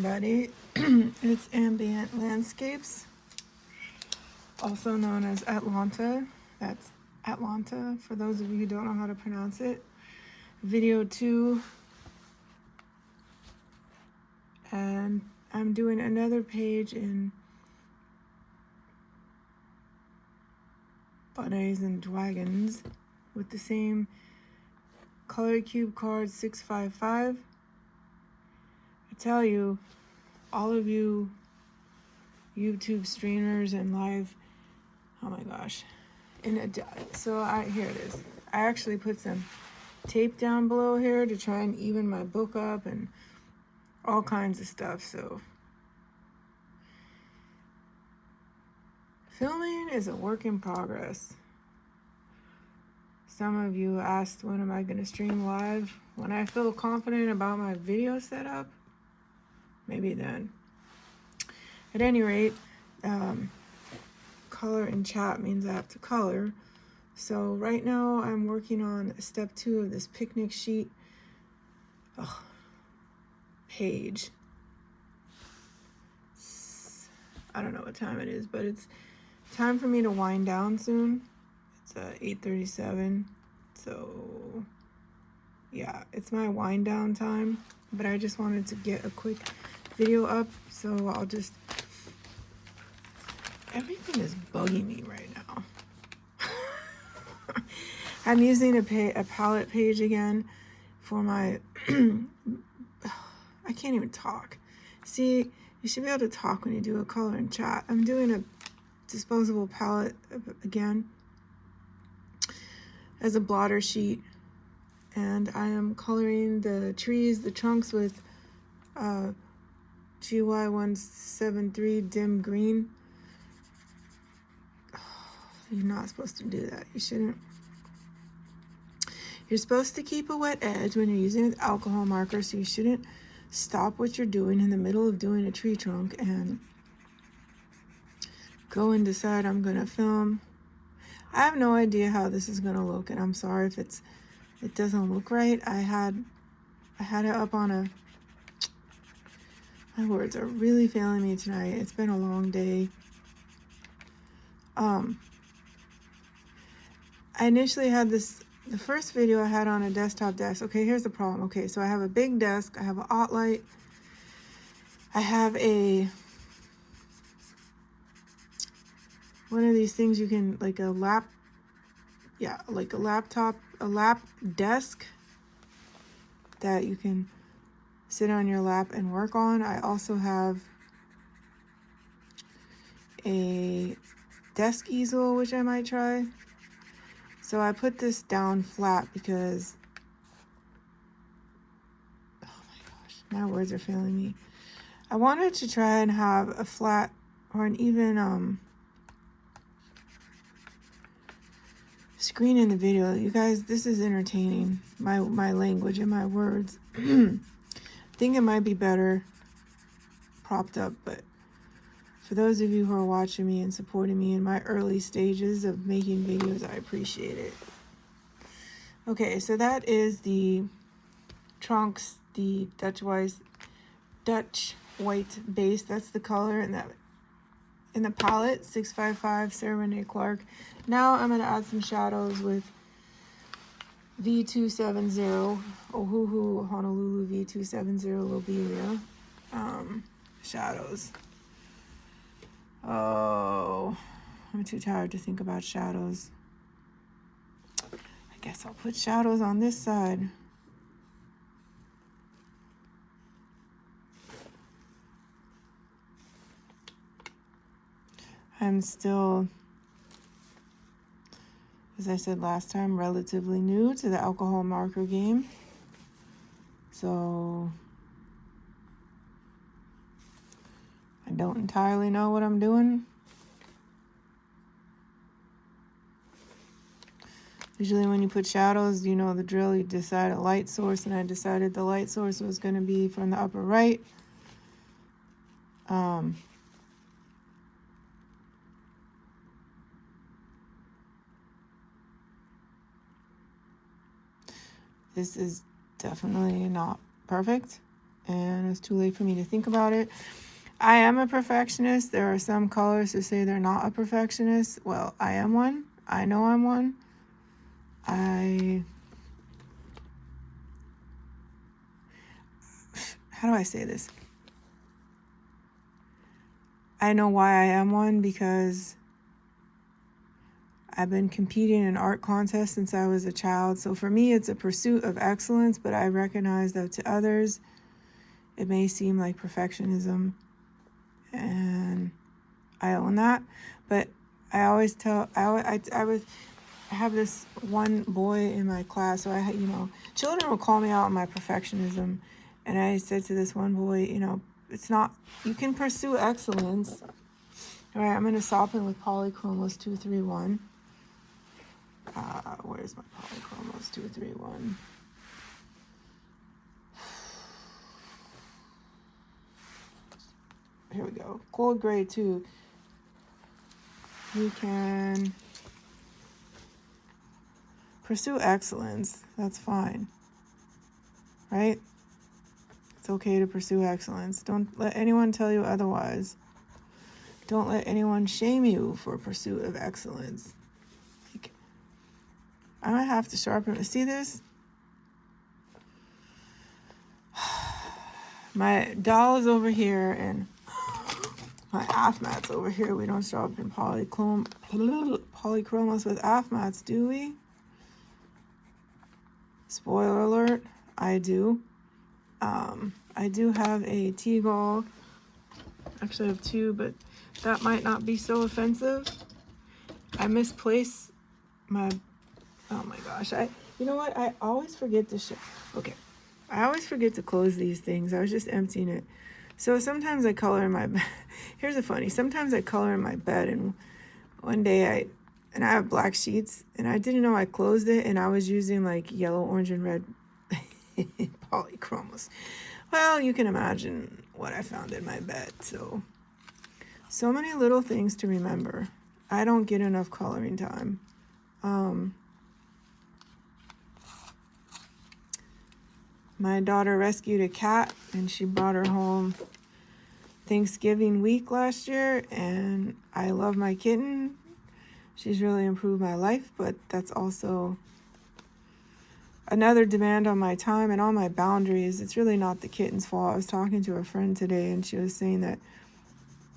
everybody. It's Ambient Landscapes, also known as Atlanta. That's Atlanta, for those of you who don't know how to pronounce it. Video 2. And I'm doing another page in Bunnies and Dragons with the same color cube card 655. I tell you, all of you YouTube streamers and live, oh my gosh. Here it is. I actually put some tape down below here to try and even my book up and all kinds of stuff. So filming is a work in progress. Some of you asked, when am I going to stream live? When I feel confident about my video setup, maybe then. At any rate, color in chat means I have to color. So right now I'm working on step 2 of this picnic sheet page. I don't know what time it is, but it's time for me to wind down soon. It's 8:37, so yeah, it's my wind down time. But I just wanted to get a quick video up, so I'll just, everything is bugging me right now. I'm using a palette page again for my I can't even talk. See, you should be able to talk when you do a color in chat. I'm doing a disposable palette again as a blotter sheet, and I am coloring the trees, the trunks with GY173 dim green. You're not supposed to do that. You shouldn't. You're supposed to keep a wet edge when you're using an alcohol marker, so you shouldn't stop what you're doing in the middle of doing a tree trunk and go and decide I'm gonna film. I have no idea how this is gonna look, and I'm sorry if it doesn't look right. I had it up on a, my words are really failing me tonight. It's been a long day. I initially had this, the first video I had on a desktop desk. Okay, here's the problem. Okay, so I have a big desk, I have an OT light, I have one of these things you can, like a lap desk that you can sit on your lap and work on. I also have a desk easel, which I might try. So I put this down flat because, oh my gosh, my words are failing me. I wanted to try and have a flat or an even screen in the video. You guys, this is entertaining, my language and my words. I think it might be better propped up, but for those of you who are watching me and supporting me in my early stages of making videos, I appreciate it. Okay, so that is the trunks, the Dutch white base. That's the color in the palette, 655 Sarah Renae Clark. Now I'm going to add some shadows with V270, Ohuhu Honolulu V270 Lobelia shadows. Oh, I'm too tired to think about shadows. I guess I'll put shadows on this side. I'm still, as I said last time, relatively new to the alcohol marker game. So I don't entirely know what I'm doing. Usually when you put shadows, you know the drill. You decide a light source, and I decided the light source was going to be from the upper right. This is definitely not perfect. and it's too late for me to think about it. I am a perfectionist. There are some colors who say they're not a perfectionist. Well, I am one. I know I'm one. How do I say this? I know why I am one, because I've been competing in art contests since I was a child. So for me, it's a pursuit of excellence, but I recognize that to others, it may seem like perfectionism, and I own that. But I always tell, I have this one boy in my class, so children will call me out on my perfectionism, and I said to this one boy, it's not, you can pursue excellence. All right, I'm going to soften with Polychromos 231. Where's my Polychromos 231? Here we go. Cold gray 2. You can pursue excellence. That's fine. Right? It's okay to pursue excellence. Don't let anyone tell you otherwise. Don't let anyone shame you for pursuit of excellence. Like, I'm gonna have to sharpen. See this? My doll is over here and my AF-mats over here. We don't sharpen polychromos with AF-mats, do we? Spoiler alert, I do. I do have a T-Gall. Actually, I have two, but that might not be so offensive. I misplaced my, oh my gosh. You know what? I always forget to okay. I always forget to close these things. I was just emptying it. So sometimes I color in my bed. Here's a funny. Sometimes I color in my bed, and one day I have black sheets, and I didn't know I closed it, and I was using like yellow, orange, and red Polychromos. Well, you can imagine what I found in my bed. So many little things to remember. I don't get enough coloring time. My daughter rescued a cat, and she brought her home Thanksgiving week last year, and I love my kitten. She's really improved my life, but that's also another demand on my time and on my boundaries. It's really not the kitten's fault. I was talking to a friend today, and she was saying that,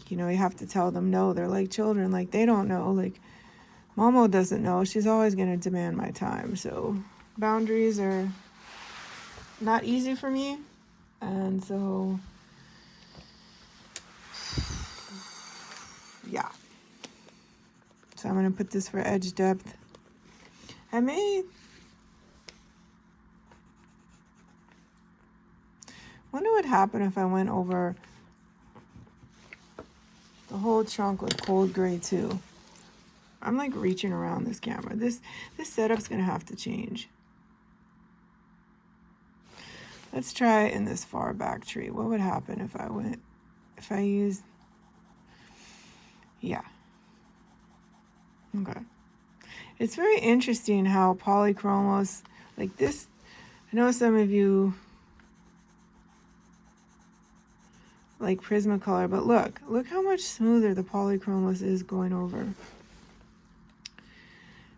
you have to tell them no. They're like children. Like, they don't know. Like, Momo doesn't know. She's always going to demand my time. So boundaries are not easy for me. And so, yeah. So I'm going to put this for edge depth. I wonder what happened if I went over the whole trunk with cold gray too. I'm like reaching around this camera. This setup's gonna have to change. Let's try in this far back tree. What would happen if I used, yeah. Okay. It's very interesting how Polychromos, like this, I know some of you like Prismacolor, but look how much smoother the Polychromos is going over.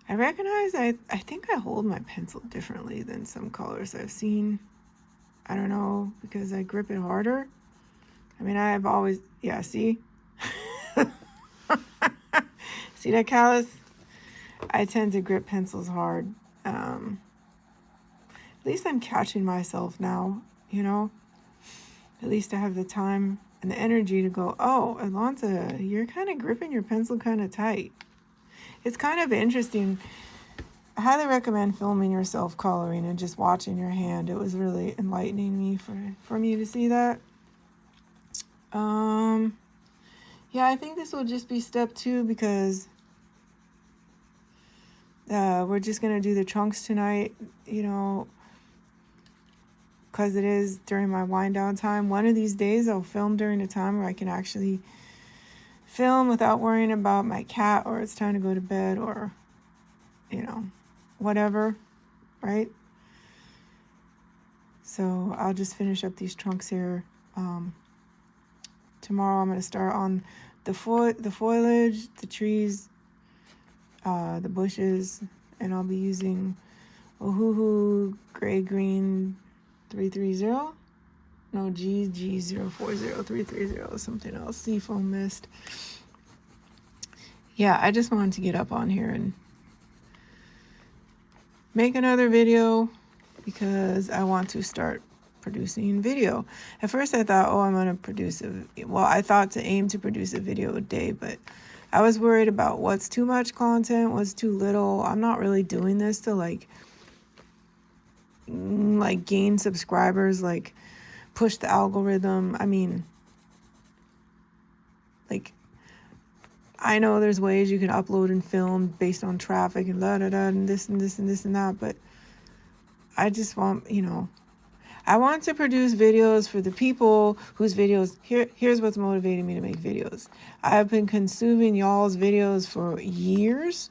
I recognize I think I hold my pencil differently than some colors I've seen. I don't know, because I grip it harder. I mean, I've always, yeah, see? See that callus? I tend to grip pencils hard. At least I'm catching myself now, At least I have the time and the energy to go, oh, Atlanta, you're kind of gripping your pencil kind of tight. It's kind of interesting. I highly recommend filming yourself coloring and just watching your hand. It was really enlightening me for me to see that. Yeah, I think this will just be step 2 because we're just going to do the trunks tonight, because it is during my wind down time. One of these days I'll film during a time where I can actually film without worrying about my cat, or it's time to go to bed, or, whatever, right? So I'll just finish up these trunks here. Tomorrow I'm going to start on the foliage, the trees, the bushes, and I'll be using Ohuhu Gray Green 330. No, GG040330, something else. Seafoam Mist. Yeah, I just wanted to get up on here and make another video because I want to start producing video. At first I thought, oh, I'm going to produce I thought to aim to produce a video a day, but I was worried about what's too much content, what's too little. I'm not really doing this to like gain subscribers, like push the algorithm. I mean, like, I know there's ways you can upload and film based on traffic and and this and this and this and that, but I just want, I want to produce videos for the people whose videos, here's what's motivating me to make videos. I've been consuming y'all's videos for years,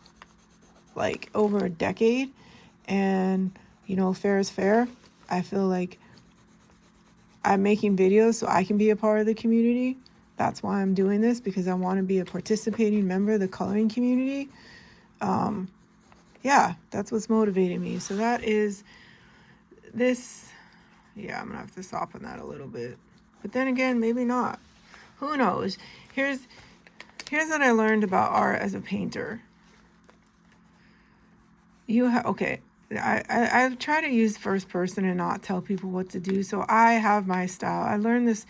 like over a decade, and, fair is fair. I feel like I'm making videos so I can be a part of the community. That's why I'm doing this, because I want to be a participating member of the coloring community. Yeah, that's what's motivating me. So that is this. Yeah, I'm gonna have to soften that a little bit, but then again, maybe not. Who knows? Here's what I learned about art as a painter. I try to use first person and not tell people what to do. So I have my style. I learned this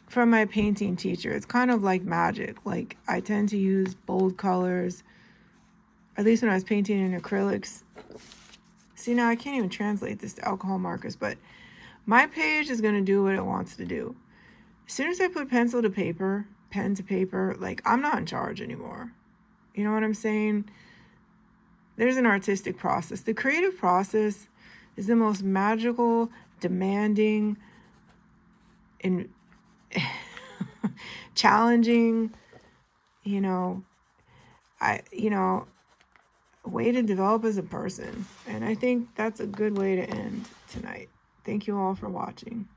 from my painting teacher. It's kind of like magic. Like, I tend to use bold colors, at least when I was painting in acrylics. See, now I can't even translate this to alcohol markers, but my page is going to do what it wants to do. As soon as I put pencil to paper, pen to paper, like, I'm not in charge anymore. You know what I'm saying? There's an artistic process. The creative process is the most magical, demanding, and challenging, way to develop as a person. And I think that's a good way to end tonight. Thank you all for watching.